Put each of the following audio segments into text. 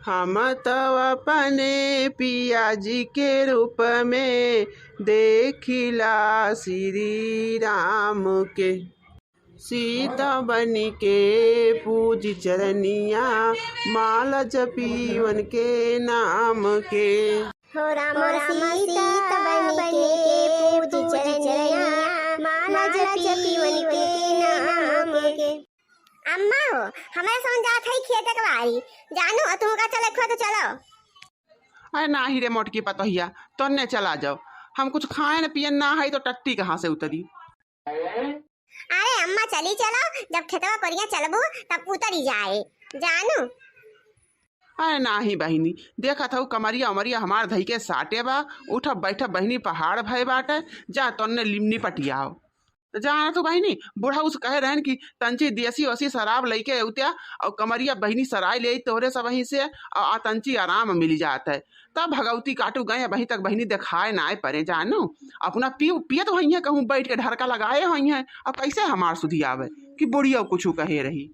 हम तो अपने पिया जी के रूप में देखिला श्री राम के, सीता बनी के पूज चरनिया, माला जपीवन के नाम के। हो राम सीता बनी के पूज चरनिया, माला जपीवन के नाम के। अम्मा हो हमारे समझात है खेत कवारी जानो तुम का चले खो तो चलो। अरे ना ही रे मोटकी पतोहिया, तो ने चला जाओ, हम कुछ खाए न पिए ना है तो टट्टी कहाँ से उतरी। अरे अम्मा चली चलो, जब खेतवा परिया चलबू तब उतरी जाए जानो। अरे ना ही बहिनी, देखा था कमरिया उमरिया हमार धई के साटे बा, उठा बैठा बहिनी पहाड़ भय बाटे, जा तोन्ने लिमनी पटियाओ। जाना तो बहिनी बूढ़ा उस कहे रहन कि तंची देसी वसी शराब लेके उतिया और कमरिया बहिनी सराय ले तोहरे सब वहीं से और तंची आराम मिल जाता है। तब भगवती काटू गए वहीं तक बहिनी दिखाए ना परे जानो, अपना पिए तो वही है, कहूँ बैठ के ढरका लगाए वही है। अब कैसे हमार सुधी आवे कि बुढ़िया कुछ कहे रही।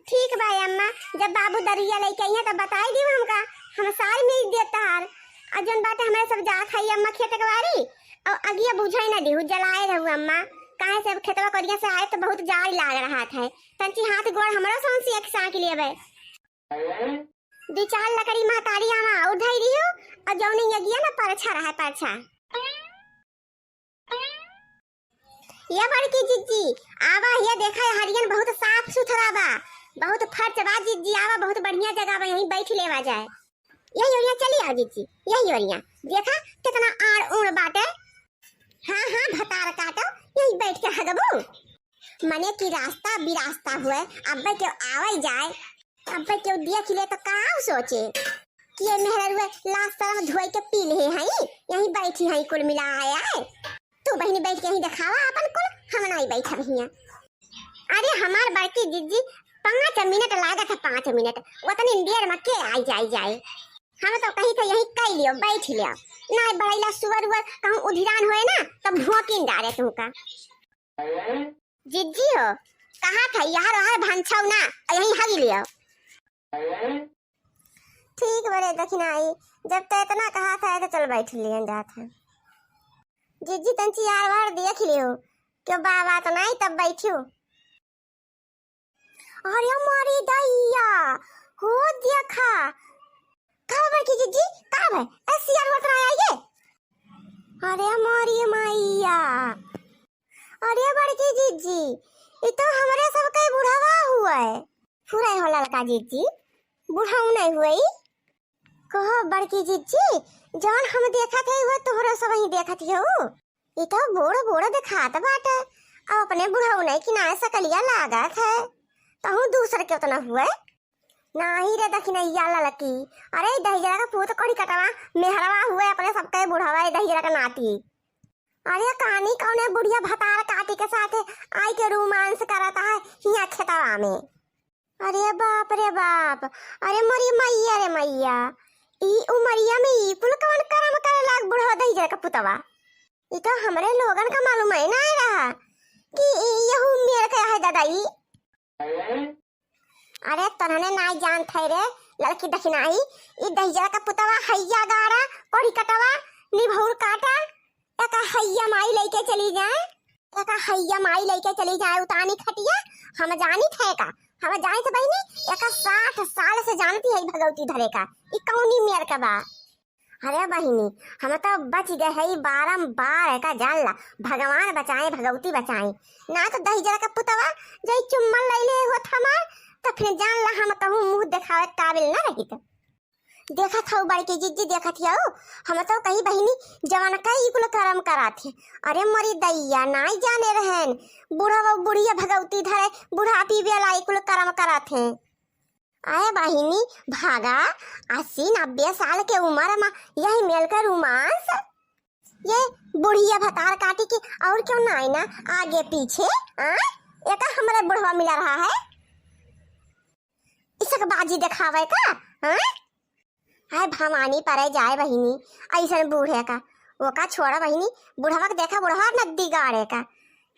ठीक भाई अम्मा, जब बाबू दरिया लेके आई है तब बताई दी हमका, हम सारी मिल देता हार अजन बाटे हमारे सब जा खाई अम्मा खेत कवारी और अगिया बुझाई ना दी जलाए रहू अम्मा। काहे से खेतवा करिया से आए तो बहुत जाड़ लाग रहा था, तंची हाथ गोड़ हमारा सांसी एक सा के लिए बे दो चार लकड़ी महतारी आमा और धई दियो और जौने यगिया ना परछा रहा परछा। ये बड़की जिज्जी आवा, ये देखा हरियन बहुत साफ सुथरा बा, बहुत फर्च बा जिज्जी, आवा बहुत बढ़िया जगह बा, यहीं बैठ लेवा जाए। यही ओरिया चली आओ जिज्जी, यही ओरिया देखा कितना आड़ उड़ बाटे। हाँ हाँ भतार काटो, यही बैठ के हगबू, मने की रास्ता बिरास्ता हुए अब क्यों आवे जाए, अब क्यों देख ले तो का सोचे कि ये मेहर हुए लास्ट तरह धोई के पी ले हैं, यहीं बैठी हैं कुल मिला आया। तू बहनी बैठ के यहीं दिखावा अपन कुल, हम नहीं बैठा भैया। अरे हमार बड़की जिज्जी 5 मिनट लागा था, 5 मिनट उतनी देर में के आई जाए। हम तो कहीं तो यहीं कई लियो बैठ लियो ना, बड़ैला सुअर हुआ कहूँ उधिरान हुए ना तब भोंकिन डाले तुमका। जिज्जी हो कहा था यार वहां भंछाऊ ना यहीं हगी लियो। ठीक बड़े दखिनाई, जब तो इतना कहा था तो चल बैठ लियो जात है। जिज्जी तंची यार वार देख लियो क्यों बाबा तो नहीं तब बैठियो। अरे हमारी दैया हो देखा कहाँ बैठी जिज्जी, कहाँ है ऐसी यार होत रहा है ये। अरे हमारी मैया, अरे बड़की जिज्जी ये तो हमारे सब का बुढ़ावा हुआ है, पूरा हो लड़का जिज्जी बुढ़ाऊ नहीं हुई। कहो बड़की जिज्जी जौन हम देखा थे वो तोहरा सब ही देखा थी हो, ये तो बूढ़ो बूढ़ो दिखात बाटे, अब अपने बुढ़ाऊ नहीं कि ना सकलिया लागत है, कहूँ दूसरे के उतना हुआ नहीं रे दखिनैया लड़की। अरे दहिजरा का पूत कोड़ी कटवा मेहरवा हुए अपने सबके बुढ़ावा दहिजरा का नाती। अरे कहानी कौन बुढ़िया भतार काटी के साथ आई के रोमांस करता है यहाँ खेतवा में। अरे बाप रे बाप, अरे मोरी मैया रे मैया, ई उमरिया में ई कुल कौन करम करे लाग बुढ़वा दहिजरा का पुतवा। ये तो हमरे लोगन का मालूम है ना रहा कि यहू मेरे का है दादाई। अरे तनने नाई जान थे रे लड़की दखिनाई, ई दहिजरा का पुतवा हैया गाड़ा कोड़ी कटवा निभौर काटा एका हैया माई लेके चली जाए, एका हैया माई लेके चली जाए उतानी खटिया। हम जानी थे का, हम जानी थे बहनी एका 60 साल से जानती है भगवती धरे का, ई कौनी मेर का बा। अरे बहिनी हम तो बच गए है बारंबार का जानला, भगवान बचाए भगवती बचाए ना तो दहिजरा का पुतवा जई चुम्मन लैले हो थमा तो फिर जान ला हम कहूँ मुंह दिखावे काबिल ना रही। तो देखा था बड़की जिज्जी देखा थी हम तो कहीं बहिनी जवान का ही कुल कर्म करा थे। अरे मरी दैया नहीं जाने रहन बूढ़ा बुढ़िया भगवती धरे बुढ़ापी बेला कुल कर्म करा थे। आए बहिनी भागा 80-90 साल के उम्र में यही मिलकर रोमांस, ये बुढ़िया भतार काटी की और क्यों नहीं ना आगे पीछे एक हमारे बुढ़वा मिला रहा है, इसक बाजी दिखावे का। हाय भवानी परे जाए बहिनी ऐसा बूढ़े का वो का छोड़ा बहिनी, बुढ़वा के देखा बुढ़वा नदी गाड़े का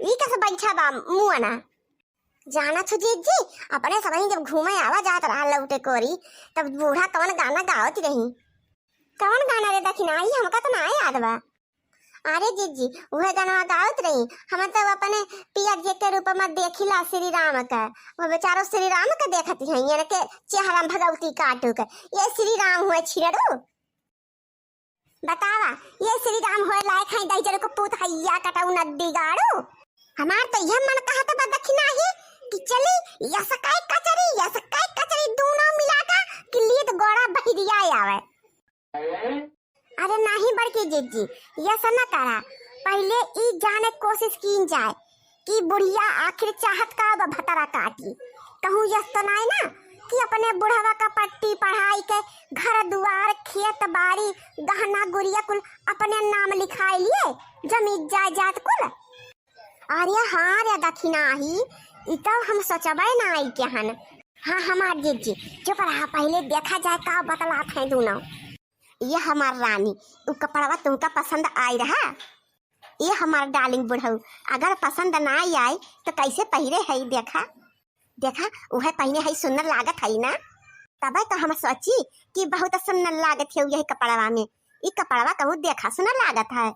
ई कैसे बैठा बा मुआना। जाना छो जी अपने सब जब घूमे आवा जात रहा लौटे कोरी तब बूढ़ा कौन गाना गावत रही। कौन गाना रे दखिनाई हमका तो ना याद बा। अरे जी वह गाना गावत रही। हम तो अपने पिया जी के रूप में देखिला श्री राम का। वो बेचारो श्री राम के देखती है ये के चेहरा में भगवती काटू के ये श्री राम हुए छिड़ू। बतावा ये श्री राम हुए लायक है दाई जरे को पूत हैया कटाऊ न बिगाड़ू। हमार तो यह मन कहा था दखिना ही कि चली या सकाई कचरी दोनों मिलाकर कि लीद गोड़ा बहिरिया आवे। अरे नहीं बड़की जीजी ये सना करा पहले ई जाने कोशिश की जाए कि बुढ़िया आखिर चाहत का भतरा काटी। कहूँ यस तो नहीं ना कि अपने बुढ़ावा का पट्टी पढ़ाई के घर दुआर खेत बाड़ी गहना गुड़िया कुल अपने नाम लिखाई लिए जमीन जायदाद कुल। अरे हाँ रे दखिना ही इतो हम सोचबे ना आई के हन। हाँ हमार जीजी जो पर पहले देखा जाए का बतलात है दोनों। ये हमार रानी उ कपड़वा तुमका पसंद आई रहा। ये हमार डार्लिंग बुढ़ऊ अगर पसंद ना आई तो कैसे पहरे है देखा देखा वह पहने है सुंदर लागत है ना। तब तो हम सोची कि बहुत सुंदर लागत है यही कपड़वा में। ये कपड़वा कहूँ देखा सुंदर लागत है।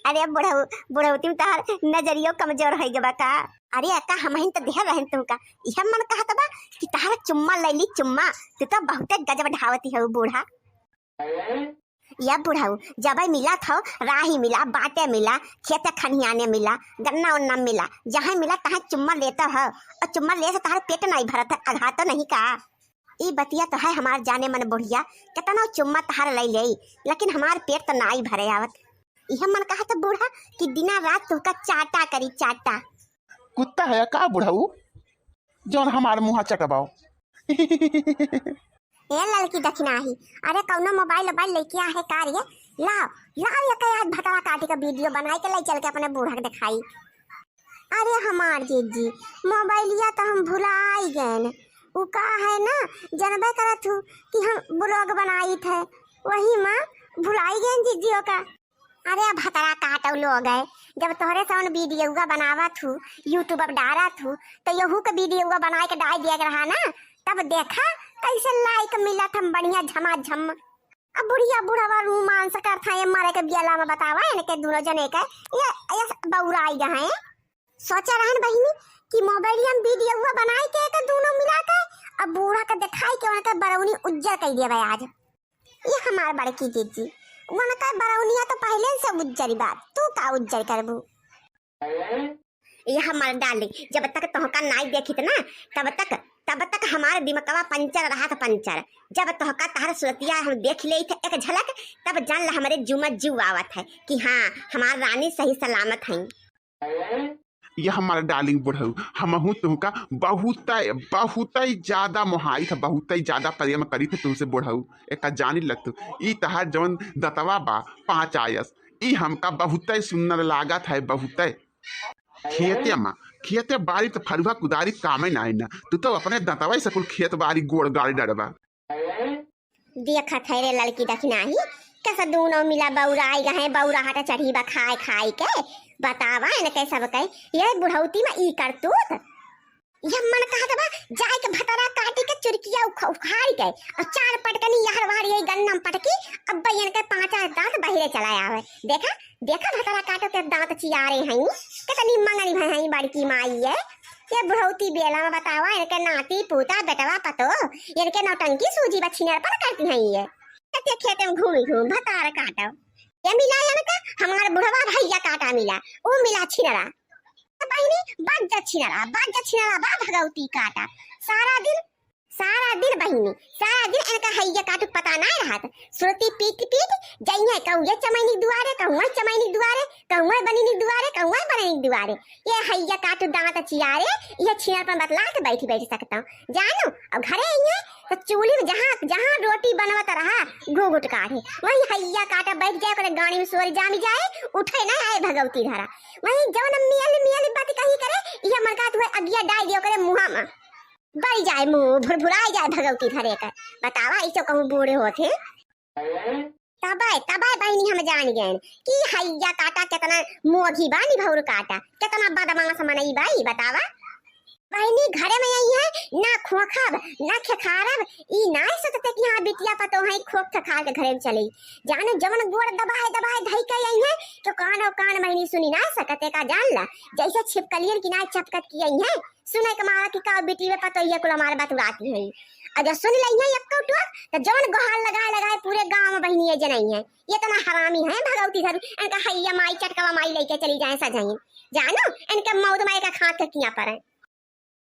अरे बुढ़ऊ बुढ़ऊ तुम तार नजरियो कमजोर है जबा का। अरे अक्का हम तो देह रहन तुमका यह मन कहा तबा कि तार चुम्मा ले ली चुम्मा तू तो बहुत गजब ढावती है बूढ़ा। या बुढ़ाऊ जब मिला था राही मिला बाटे मिला खेत खनियाने मिला गन्ना उन्ना मिला जहाँ मिला तहाँ चुम्मा लेता है और चुम्मा ले से तार पेट नहीं भरत है आघा तो नहीं का। ये बतिया तो है हमार जाने मन बुढ़िया कितना चुम्मा तहार ले ले लेकिन हमार पेट तो ना ही भरे आवत। यह मन कहा तो बूढ़ा कि दिना रात तुमका चाटा करी चाटा। कुत्ता है का बुढ़ऊ जौन हमार मुँह चटबाओ। ए लड़की दखिना ही अरे कौनो मोबाइल लेके आ है कार ये लाओ लाओ ये कई भतवा काटी का वीडियो बनाई के ले चल के अपने बूढ़ा के दिखाई। अरे हमार जीजी मोबाइलिया तो हम भुला ही गए उ का है ना जनबे करत हूँ कि हम ब्लॉग बनाई थे वही माँ भुलाई गए जीजियों का। अरे अब भतरा काटो लोग है जब तोहरे साउंड वीडियो बनावा थू यूट्यूब पर डाला थू तो यहू का वीडियो बना के डाल दिया रहा ना तब देखा कैसे लाइक मिला था बढ़िया झमाझम। अब बुढ़िया बुढ़ावा रोमांस करता है मारे के बियाला में बतावा इनके दोनों जने के ये बौराई गए। सोचा रहन बहिनी कि मोबाइल में वीडियो बनाई के दोनों मिला के अब बूढ़ा का दिखाई के उनका बरौनी उज्जर कर दिया भाई आज। ये हमार बड़की जीजी उनका बरौनिया तो पहले से उज्जरी बात तू का उज्जर करबू। ये हमार डार्लिंग जब तक तोहका नाई देखी ना तब तक हमारे दिमागवा पंचर रहा था पंचर। जब तोहका तार सुरतिया हम देख ले थे एक झलक तब जान ला हमारे जुमा जीव आवत है कि हाँ हमार रानी सही सलामत है। ये हमारा डार्लिंग बुढ़ऊ हमहू तुमका बहुत ज्यादा मोहाई था बहुत ज्यादा प्रेम करी थे तुमसे बुढ़ऊ एक जानी लगत ई तहार जवन दतवा बा 5 आयस ई हमका बहुत सुंदर लागत है बहुत। खेते बाड़ी तो फरुआ कुदारी कामे ना ना तू तो अपने दतवा से कुल खेत बाड़ी गोड़ गाड़ी डरबा। देखा थे रे लड़की दखिना ही कैसा दोनों मिला बौराई गए बौरा हटा चढ़ी बा खाए खाए के बतावा न कैसा बकई ये बुढ़ौती में ई करतूत। यह मन कहा था जाए के भतरा काटी के चुरकिया उखाड़ के और 4 पटकनी यार वार ये गन्नम पटकी अब बयन के 5 दांत बहिरे चलाया आवे। देखा देखा भतरा काटो के दांत चियारे हैं कितनी मंगनी भाई हैं बड़की माई है। ये बुढ़ौती बेला में बतावा इनके नाती पूता बेटवा पतो इनके नौटंकी सूजी बछिनर पर करती हैं ये कते खेते में घूम भतार काटो। ये मिला इनका हमारे बुढ़वा भैया काटा मिला वो मिला छिनरा बहिनी बाजा छिनरा बा भगवती काटा सारा दिन बहिनी सारा दिन इनका हैया काटू पता ना रहा सुरती पीट जाइए कहूँ चमैनी दुआरे कहूँ चमैनी दुआरे कहूँ बनीनी दुआरे कहूँ बनीनी दुआरे ये हैया काटू दांत चियारे ये छिनर पर बतला के बैठी सकता हूँ जानो। अब घरे आइए तो चूल्ही में जहाँ रोटी बनवत रहा घूघुट काटे वही हैया काटा बैठ जाए करे गाड़ी में सोरी जामी जाए उठे ना आए भगवती धरा वही जवन मियल बात कही करे ये मन का तू अगिया डाल दियो करे मुहा में बढ़ जाए मुंह भुरभुराई जाए भगवती धरे का बतावा इसे कहूँ बूढ़े होते तबाय बहनी हम जान गए कि हैया काटा कितना मोघी बानी भौर काटा कितना बदमाश मनई बाई बतावा। बहनी घरे में आई है ना खोखब ना खेखारब ई ना सकते कि हाँ बिटिया पतो है खोख खखार के घरे में चली जाने जवन गोड़ दबाए दबाए धई के आई है तो कान और कान बहनी सुनी ना सकते का जान ला जैसे छिपकलियन की ना चपकत की आई है सुने के मारा की का बिटी में पतो ये कुल हमारे बात उड़ाती है अगर सुन लई है एक तो जवन गोहाल लगाए लगाए पूरे गांव में बहनी ये जनई है ये तो ना हरामी है भगवती घर इनका हैया माई चटकवा माई लेके चली जाए सजाई जानो इनके मौत माई का खाक के किया पर है